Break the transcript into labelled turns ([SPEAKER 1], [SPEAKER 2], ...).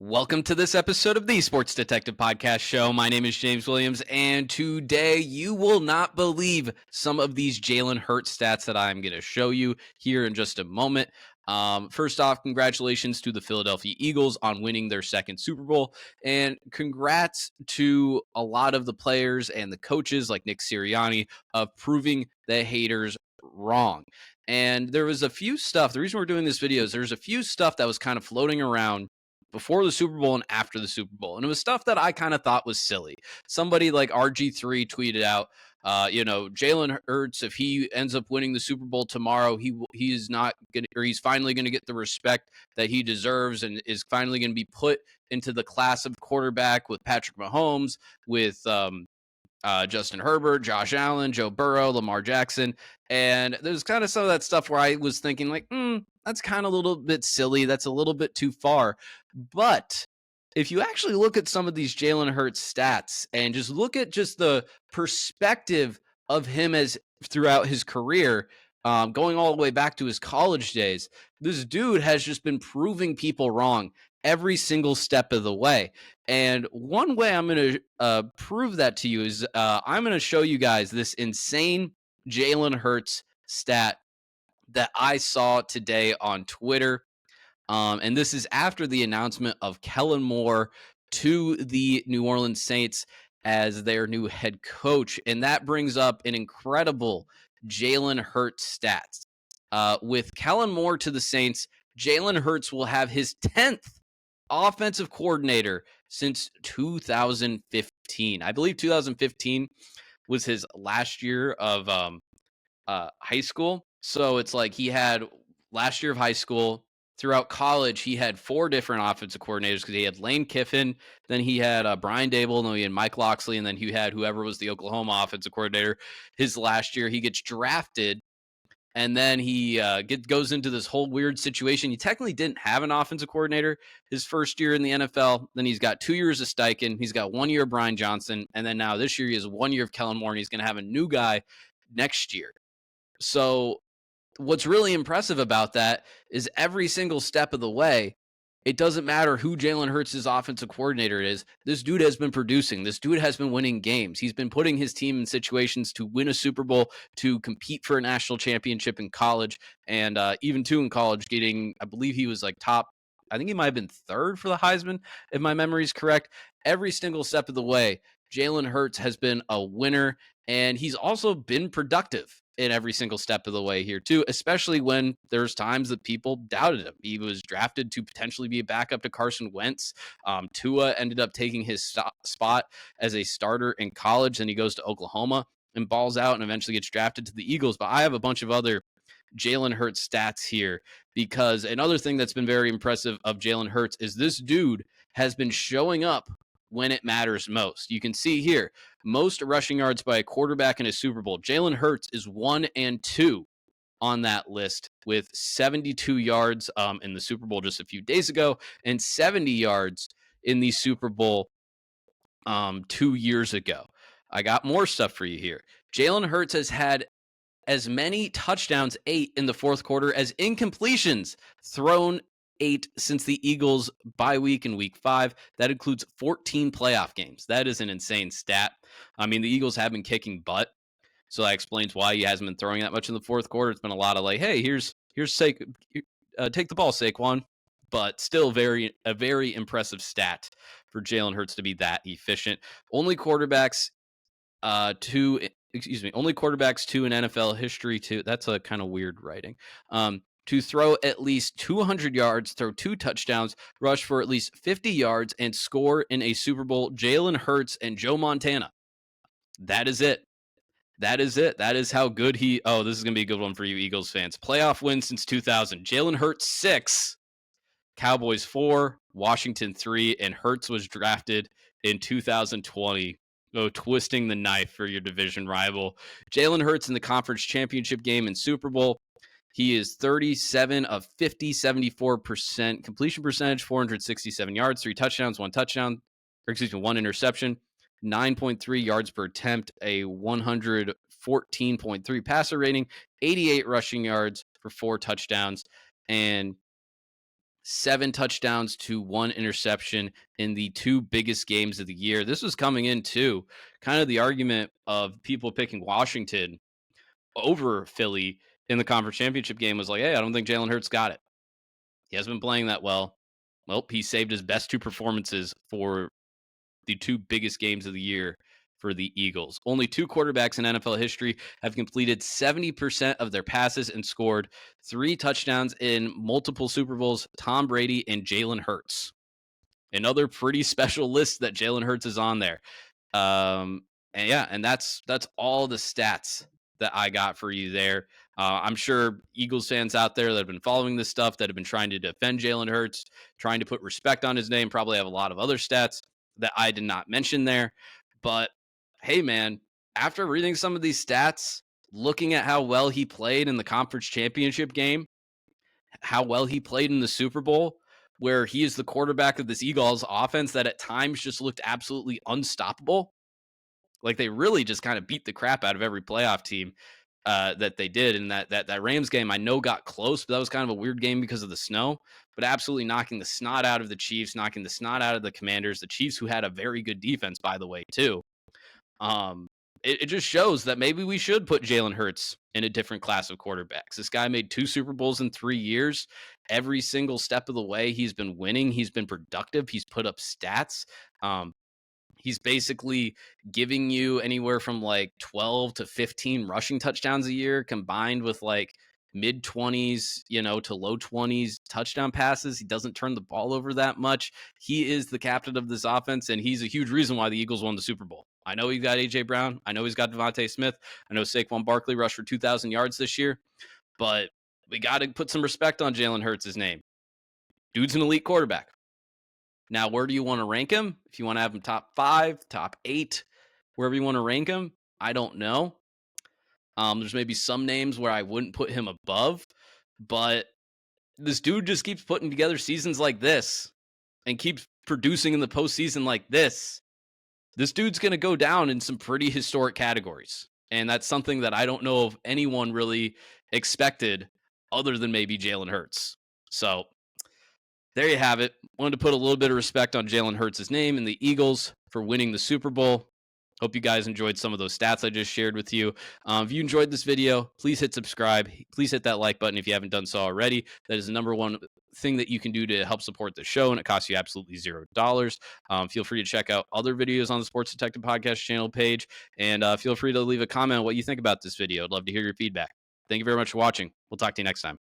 [SPEAKER 1] Welcome to this episode of the Sports Detective Podcast Show. My name is James Williams, and today you will not believe some of these Jalen Hurts stats that I'm going to show you here in just a moment. First off, congratulations to the Philadelphia Eagles on winning their second Super Bowl, and congrats to a lot of the players and the coaches like Nick Sirianni of proving the haters wrong. And there was a few stuff, the reason we're doing this video is there's a few stuff that was kind of floating around before the Super Bowl and after the Super Bowl. And it was stuff that I kind of thought was silly. Somebody like RG3 tweeted out, Jalen Hurts, if he ends up winning the Super Bowl tomorrow, he is not going to, or he's finally going to get the respect that he deserves and is finally going to be put into the class of quarterback with Patrick Mahomes, with Justin Herbert, Josh Allen, Joe Burrow, Lamar Jackson. And there's kind of some of that stuff where I was thinking like, that's kind of a little bit silly. That's a little bit too far. But if you actually look at some of these Jalen Hurts stats and just look at just the perspective of him as throughout his career, going all the way back to his college days, this dude has just been proving people wrong every single step of the way. And one way I'm going to prove that to you is I'm going to show you guys this insane Jalen Hurts stat that I saw today on Twitter. And this is after the announcement of Kellen Moore to the New Orleans Saints as their new head coach. And that brings up an incredible Jalen Hurts stats. With Kellen Moore to the Saints, Jalen Hurts will have his 10th offensive coordinator since 2015. I believe 2015 was his last year of high school. So it's like he had last year of high school. Throughout college, he had 4 different offensive coordinators because he had Lane Kiffin, then he had Brian Dable, and then he had Mike Locksley, and then he had whoever was the Oklahoma offensive coordinator. His last year, he gets drafted, and then he goes into this whole weird situation. He technically didn't have an offensive coordinator his first year in the NFL. Then he's got 2 years of Steichen. He's got 1 year of Brian Johnson, and then now this year he has 1 year of Kellen Moore, and he's going to have a new guy next year. So what's really impressive about that is every single step of the way, it doesn't matter who Jalen Hurts' offensive coordinator is. This dude has been producing. This dude has been winning games. He's been putting his team in situations to win a Super Bowl, to compete for a national championship in college, and even in college getting, I believe he was like top, I think he might have been 3rd for the Heisman, if my memory is correct. Every single step of the way, Jalen Hurts has been a winner, and he's also been productive in every single step of the way here too, especially when there's times that people doubted him. He was drafted to potentially be a backup to Carson Wentz. Tua ended up taking his spot as a starter in college, and he goes to Oklahoma and balls out and eventually gets drafted to the Eagles. But I have a bunch of other Jalen Hurts stats here, because another thing that's been very impressive of Jalen Hurts is this dude has been showing up when it matters most. You can see here, most rushing yards by a quarterback in a Super Bowl. Jalen Hurts is 1 and 2 on that list with 72 yards in the Super Bowl just a few days ago and 70 yards in the Super Bowl 2 years ago. I got more stuff for you here. Jalen Hurts has had as many touchdowns, 8 in the fourth quarter, as incompletions thrown, 8 since the Eagles bye week in week 5. That includes 14 playoff games. That is an insane stat. I mean, the Eagles have been kicking butt, so that explains why he hasn't been throwing that much in the fourth quarter. It's been a lot of like, hey, here's take the ball, Saquon. But still a very impressive stat for Jalen Hurts to be that efficient. Only quarterbacks to in NFL history to, that's a kind of weird writing, to throw at least 200 yards, throw 2 touchdowns, rush for at least 50 yards, and score in a Super Bowl. Jalen Hurts and Joe Montana. That is it. That is it. That is how good this is going to be a good one for you Eagles fans. Playoff win since 2000. Jalen Hurts 6, Cowboys 4, Washington 3, and Hurts was drafted in 2020. Twisting the knife for your division rival. Jalen Hurts in the conference championship game and Super Bowl. He is 37 of 50, 74% completion percentage, 467 yards, 3 touchdowns, 1 interception, 9.3 yards per attempt, a 114.3 passer rating, 88 rushing yards for 4 touchdowns, and 7 touchdowns to 1 interception in the 2 biggest games of the year. This was coming into kind of the argument of people picking Washington over Philly in the conference championship game was like, hey, I don't think Jalen Hurts got it. He hasn't been playing that well. Well, he saved his best 2 performances for the 2 biggest games of the year for the Eagles. Only 2 quarterbacks in NFL history have completed 70% of their passes and scored 3 touchdowns in multiple Super Bowls, Tom Brady and Jalen Hurts. Another pretty special list that Jalen Hurts is on there. And yeah, and that's all the stats that I got for you there. I'm sure Eagles fans out there that have been following this stuff, that have been trying to defend Jalen Hurts, trying to put respect on his name, probably have a lot of other stats that I did not mention there. But hey, man, after reading some of these stats, looking at how well he played in the conference championship game, how well he played in the Super Bowl, where he is the quarterback of this Eagles offense that at times just looked absolutely unstoppable. Like they really just kind of beat the crap out of every playoff team that they did. And that Rams game, I know got close, but that was kind of a weird game because of the snow. But absolutely knocking the snot out of the Chiefs, knocking the snot out of the Commanders. The Chiefs, who had a very good defense, by the way, too. Um, it just shows that maybe we should put Jalen Hurts in a different class of quarterbacks. This guy made 2 Super Bowls in 3 years. Every single step of the way, he's been winning. He's been productive. He's put up stats. He's basically giving you anywhere from like 12 to 15 rushing touchdowns a year, combined with like mid 20s, to low 20s touchdown passes. He doesn't turn the ball over that much. He is the captain of this offense, and he's a huge reason why the Eagles won the Super Bowl. I know he's got A.J. Brown. I know he's got Devontae Smith. I know Saquon Barkley rushed for 2,000 yards this year, but we got to put some respect on Jalen Hurts' name. Dude's an elite quarterback. Now, where do you want to rank him? If you want to have him top 5, top 8, wherever you want to rank him, I don't know. There's maybe some names where I wouldn't put him above, but this dude just keeps putting together seasons like this and keeps producing in the postseason like this. This dude's going to go down in some pretty historic categories. And that's something that I don't know if anyone really expected other than maybe Jalen Hurts. So there you have it. Wanted to put a little bit of respect on Jalen Hurts' name and the Eagles for winning the Super Bowl. Hope you guys enjoyed some of those stats I just shared with you. If you enjoyed this video, please hit subscribe. Please hit that like button if you haven't done so already. That is the number one thing that you can do to help support the show, and it costs you absolutely $0. Feel free to check out other videos on the Sports Detective Podcast channel page, and feel free to leave a comment on what you think about this video. I'd love to hear your feedback. Thank you very much for watching. We'll talk to you next time.